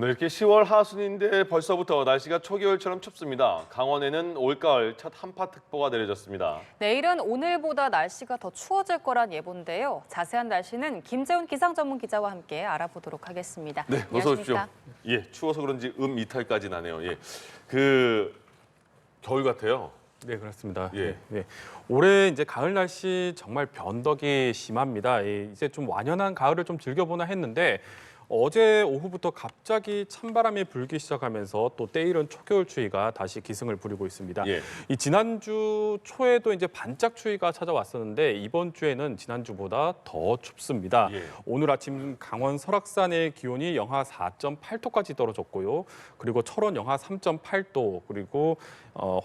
네, 이렇게 10월 하순인데 벌써부터 날씨가 초겨울처럼 춥습니다. 강원에는 올가을 첫 한파특보가 내려졌습니다. 내일은 오늘보다 날씨가 더 추워질 거란 예보인데요. 자세한 날씨는 김재훈 기상 전문 기자와 함께 알아보도록 하겠습니다. 네, 어서 오십시오. 안녕하십니까? 예, 추워서 그런지 이탈까지 나네요. 예, 겨울 같아요. 네, 그렇습니다. 예. 네. 올해 이제 가을 날씨 정말 변덕이 심합니다. 이제 좀 완연한 가을을 좀 즐겨보나 했는데 어제 오후부터 갑자기 찬바람이 불기 시작하면서 또 때이른 초겨울 추위가 다시 기승을 부리고 있습니다. 예. 이 지난주 초에도 이제 반짝 추위가 찾아왔었는데 이번 주에는 지난주보다 더 춥습니다. 예. 오늘 아침 강원 설악산의 기온이 영하 4.8도까지 떨어졌고요. 그리고 철원 영하 3.8도, 그리고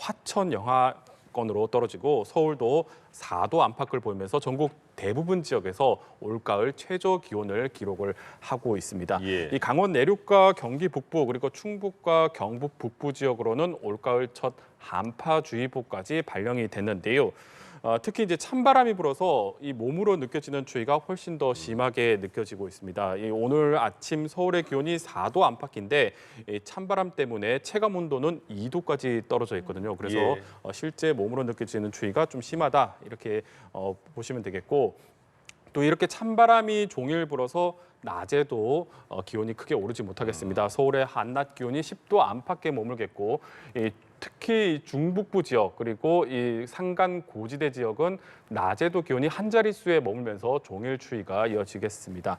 화천 영하권으로 떨어지고 서울도 4도 안팎을 보이면서 전국 대부분 지역에서 올가을 최저 기온을 기록을 하고 있습니다. 예. 이 강원 내륙과 경기 북부 그리고 충북과 경북 북부 지역으로는 올가을 첫 한파주의보까지 발령이 됐는데요. 특히 이제 찬바람이 불어서 이 몸으로 느껴지는 추위가 훨씬 더 심하게 느껴지고 있습니다. 오늘 아침 서울의 기온이 4도 안팎인데 이 찬바람 때문에 체감 온도는 2도까지 떨어져 있거든요. 그래서 예. 실제 몸으로 느껴지는 추위가 좀 심하다 이렇게 보시면 되겠고, 또 이렇게 찬바람이 종일 불어서 낮에도 기온이 크게 오르지 못하겠습니다. 서울의 한낮 기온이 10도 안팎에 머물겠고, 특히 중북부 지역 그리고 이 산간 고지대 지역은 낮에도 기온이 한 자릿수에 머물면서 종일 추위가 이어지겠습니다.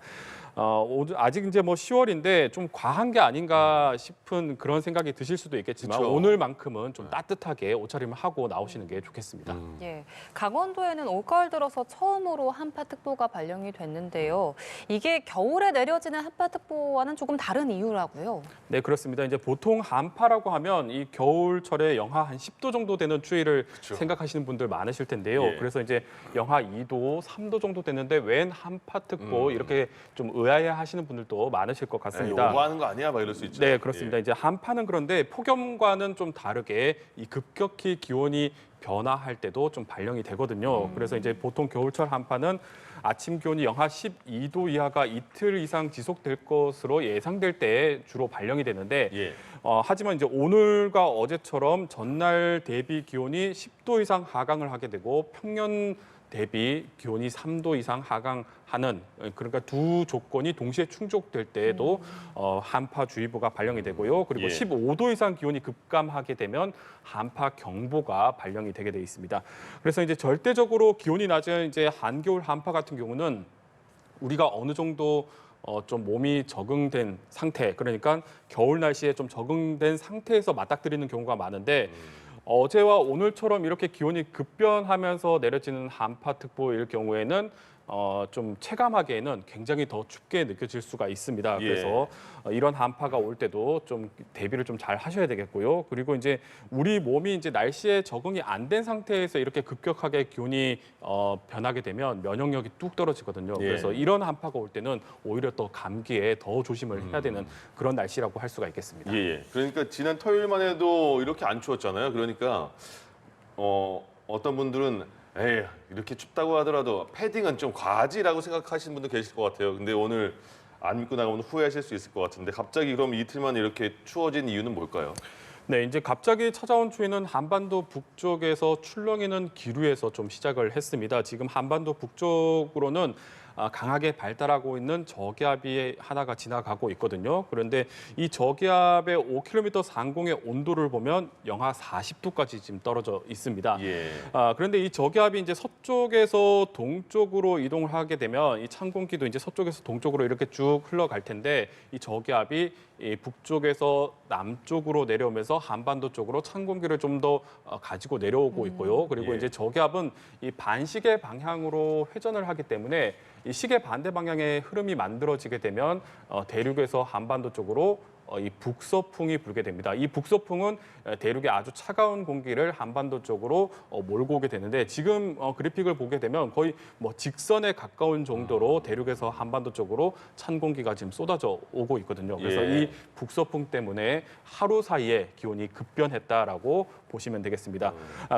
아직 이제 뭐 10월인데 좀 과한 게 아닌가 싶은 그런 생각이 드실 수도 있겠지만 그쵸. 오늘만큼은 좀 따뜻하게 옷차림을 하고 나오시는 게 좋겠습니다. 예, 강원도에는 올가을 들어서 처음으로 한파특보가 발령이 됐는데요. 이게 겨울에 내려지는 한파특보와는 조금 다른 이유라고요. 네, 그렇습니다. 이제 보통 한파라고 하면 이 겨울철에 영하 한 10도 정도 되는 추위를 그쵸. 생각하시는 분들 많으실 텐데요. 예. 그래서 이제 영하 2도, 3도 정도 되는데 웬 한파특보 이렇게 좀 의아해하시는 분들도 많으실 것 에이, 같습니다. 오버하는 거 아니야? 막 이럴 수 있죠. 네, 그렇습니다. 이제 한파는 그런데 폭염과는 좀 다르게 이 급격히 기온이 변화할 때도 좀 발령이 되거든요. 그래서 이제 보통 겨울철 한파는 아침 기온이 영하 12도 이하가 이틀 이상 지속될 것으로 예상될 때 주로 발령이 되는데 예. 하지만 이제 오늘과 어제처럼 전날 대비 기온이 10도 이상 하강을 하게 되고 평년 대비 기온이 3도 이상 하강하는, 그러니까 두 조건이 동시에 충족될 때에도 한파주의보가 발령이 되고요. 그리고 예. 15도 이상 기온이 급감하게 되면 한파경보가 발령이 되게 돼 있습니다. 그래서 이제 절대적으로 기온이 낮은 이제 한겨울 한파 같은 경우는 우리가 어느 정도 좀 몸이 적응된 상태, 그러니까 겨울 날씨에 좀 적응된 상태에서 맞닥뜨리는 경우가 많은데 어제와 오늘처럼 이렇게 기온이 급변하면서 내려지는 한파특보일 경우에는 좀 체감하기에는 굉장히 더 춥게 느껴질 수가 있습니다. 예. 그래서 이런 한파가 올 때도 좀 대비를 좀 잘 하셔야 되겠고요. 그리고 이제 우리 몸이 이제 날씨에 적응이 안 된 상태에서 이렇게 급격하게 기온이 변하게 되면 면역력이 뚝 떨어지거든요. 예. 그래서 이런 한파가 올 때는 오히려 또 감기에 더 조심을 해야 되는 그런 날씨라고 할 수가 있겠습니다. 예, 예. 그러니까 지난 토요일만 해도 이렇게 안 추웠잖아요. 그러니까 어떤 분들은 에이, 이렇게 춥다고 하더라도 패딩은 좀 과하지라고 생각하시는 분도 계실 것 같아요. 근데 오늘 안 입고 나가면 후회하실 수 있을 것 같은데 갑자기 그럼 이틀 만에 이렇게 추워진 이유는 뭘까요? 네, 이제 갑자기 찾아온 추위는 한반도 북쪽에서 출렁이는 기류에서 좀 시작을 했습니다. 지금 한반도 북쪽으로는 강하게 발달하고 있는 저기압이 하나가 지나가고 있거든요. 그런데 이 저기압의 5km 상공의 온도를 보면 영하 40도까지 지금 떨어져 있습니다. 예. 그런데 이 저기압이 이제 서쪽에서 동쪽으로 이동을 하게 되면 이 찬 공기도 이제 서쪽에서 동쪽으로 이렇게 쭉 흘러갈 텐데 이 저기압이 이 북쪽에서 남쪽으로 내려오면서 한반도 쪽으로 찬 공기를 좀 더 가지고 내려오고 있고요. 그리고 예. 이제 저기압은 이 반시계 방향으로 회전을 하기 때문에 이 시계 반대 방향의 흐름이 만들어지게 되면 대륙에서 한반도 쪽으로 이 북서풍이 불게 됩니다. 이 북서풍은 대륙의 아주 차가운 공기를 한반도 쪽으로 몰고 오게 되는데 지금 그래픽을 보게 되면 거의 뭐 직선에 가까운 정도로 대륙에서 한반도 쪽으로 찬 공기가 지금 쏟아져 오고 있거든요. 그래서 예. 이 북서풍 때문에 하루 사이에 기온이 급변했다라고 보시면 되겠습니다.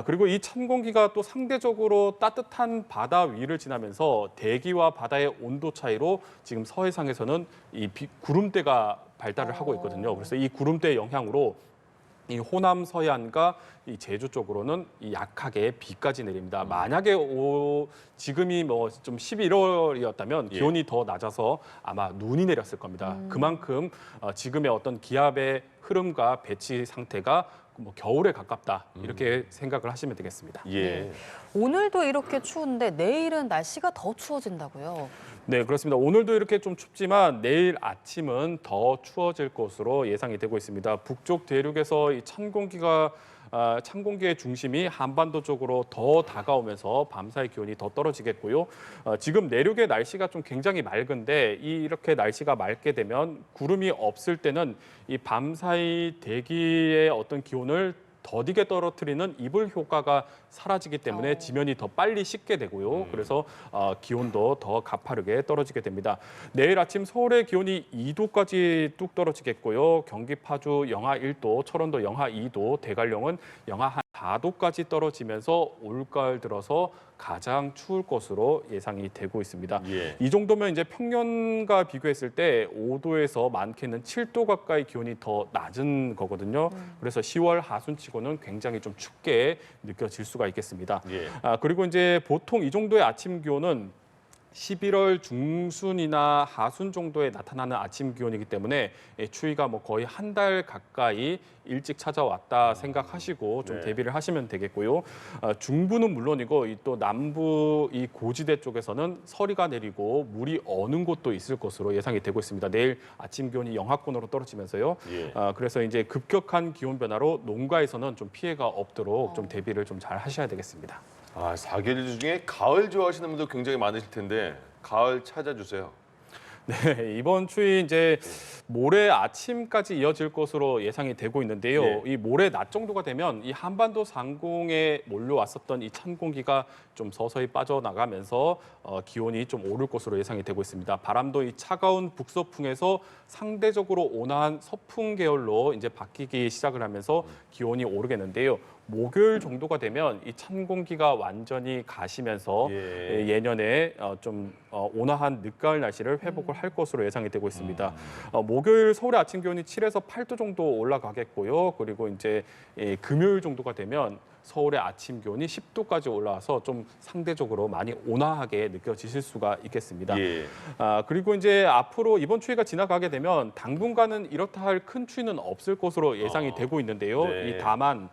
그리고 이 찬 공기가 또 상대적으로 따뜻한 바다 위를 지나면서 대기와 바다의 온도 차이로 지금 서해상에서는 이 구름대가 발달을 하고 있거든요. 그래서 이 구름대의 영향으로 이 호남 서해안과 이 제주 쪽으로는 이 약하게 비까지 내립니다. 만약에 지금이 뭐 좀 11월이었다면 기온이 더 낮아서 아마 눈이 내렸을 겁니다. 그만큼 지금의 어떤 기압의 흐름과 배치 상태가 뭐 겨울에 가깝다 이렇게 생각을 하시면 되겠습니다. 예. 오늘도 이렇게 추운데 내일은 날씨가 더 추워진다고요? 네, 그렇습니다. 오늘도 이렇게 좀 춥지만 내일 아침은 더 추워질 것으로 예상이 되고 있습니다. 북쪽 대륙에서 이 찬 공기의 중심이 한반도 쪽으로 더 다가오면서 밤사이 기온이 더 떨어지겠고요. 지금 내륙의 날씨가 좀 굉장히 맑은데 이렇게 날씨가 맑게 되면 구름이 없을 때는 이 밤사이 대기의 어떤 기온을 더디게 떨어뜨리는 이불 효과가 사라지기 때문에 지면이 더 빨리 식게 되고요. 그래서 기온도 더 가파르게 떨어지게 됩니다. 내일 아침 서울의 기온이 2도까지 뚝 떨어지겠고요. 경기 파주 영하 1도, 철원도 영하 2도, 대관령은 영하 한 4도까지 떨어지면서 올가을 들어서 가장 추울 것으로 예상이 되고 있습니다. 예. 이 정도면 이제 평년과 비교했을 때 5도에서 많게는 7도 가까이 기온이 더 낮은 거거든요. 그래서 10월 하순치고는 굉장히 좀 춥게 느껴질 수가 있겠습니다. 예. 그리고 이제 보통 이 정도의 아침 기온은 11월 중순이나 하순 정도에 나타나는 아침 기온이기 때문에 추위가 뭐 거의 한 달 가까이 일찍 찾아왔다 생각하시고 좀 네. 대비를 하시면 되겠고요. 중부는 물론이고 또 남부 이 고지대 쪽에서는 서리가 내리고 물이 어는 곳도 있을 것으로 예상이 되고 있습니다. 내일 아침 기온이 영하권으로 떨어지면서요. 예. 그래서 이제 급격한 기온 변화로 농가에서는 좀 피해가 없도록 좀 대비를 좀 잘 하셔야 되겠습니다. 사계절 중에 가을 좋아하시는 분들 굉장히 많으실 텐데 가을 찾아주세요. 네, 이번 추위 이제 모레 아침까지 이어질 것으로 예상이 되고 있는데요. 예. 이 모레 낮 정도가 되면 이 한반도 상공에 몰려왔었던 이 찬 공기가 좀 서서히 빠져나가면서 기온이 좀 오를 것으로 예상이 되고 있습니다. 바람도 이 차가운 북서풍에서 상대적으로 온화한 서풍 계열로 이제 바뀌기 시작을 하면서 기온이 오르겠는데요. 목요일 정도가 되면 이 찬 공기가 완전히 가시면서 예. 예년에 좀 온화한 늦가을 날씨를 회복을 할 것으로 예상이 되고 있습니다. 목요일 서울의 아침 기온이 7에서 8도 정도 올라가겠고요. 그리고 이제 금요일 정도가 되면 서울의 아침 기온이 10도까지 올라와서 좀 상대적으로 많이 온화하게 느껴지실 수가 있겠습니다. 예. 그리고 이제 앞으로 이번 추위가 지나가게 되면 당분간은 이렇다 할 큰 추위는 없을 것으로 예상이 되고 있는데요. 네. 다만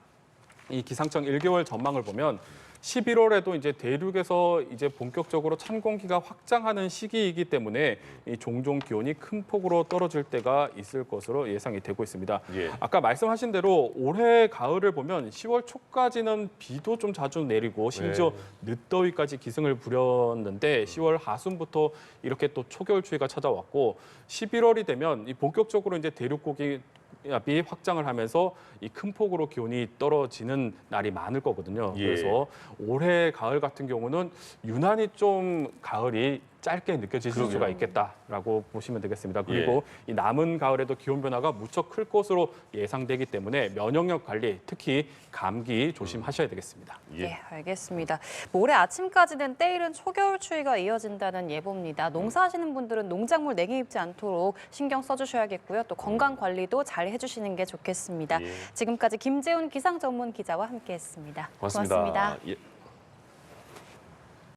이 기상청 1개월 전망을 보면 11월에도 이제 대륙에서 이제 본격적으로 찬 공기가 확장하는 시기이기 때문에 이 종종 기온이 큰 폭으로 떨어질 때가 있을 것으로 예상이 되고 있습니다. 예. 아까 말씀하신 대로 올해 가을을 보면 10월 초까지는 비도 좀 자주 내리고 심지어 늦더위까지 기승을 부렸는데 10월 하순부터 이렇게 또 초겨울 추위가 찾아왔고 11월이 되면 이 본격적으로 이제 대륙 고기압이 확장을 하면서 이 큰 폭으로 기온이 떨어지는 날이 많을 거거든요. 예. 그래서 올해 가을 같은 경우는 유난히 좀 가을이 짧게 느껴지실 수가 있겠다라고 보시면 되겠습니다. 그리고 이 남은 가을에도 기온 변화가 무척 클 것으로 예상되기 때문에 면역력 관리, 특히 감기 조심하셔야 되겠습니다. 예, 알겠습니다. 모레 아침까지는 때이른 초겨울 추위가 이어진다는 예보입니다. 농사하시는 분들은 농작물 냉해 입지 않도록 신경 써주셔야겠고요. 또 건강 관리도 잘 해주시는 게 좋겠습니다. 예. 지금까지 김재훈 기상 전문 기자와 함께했습니다. 고맙습니다. 예.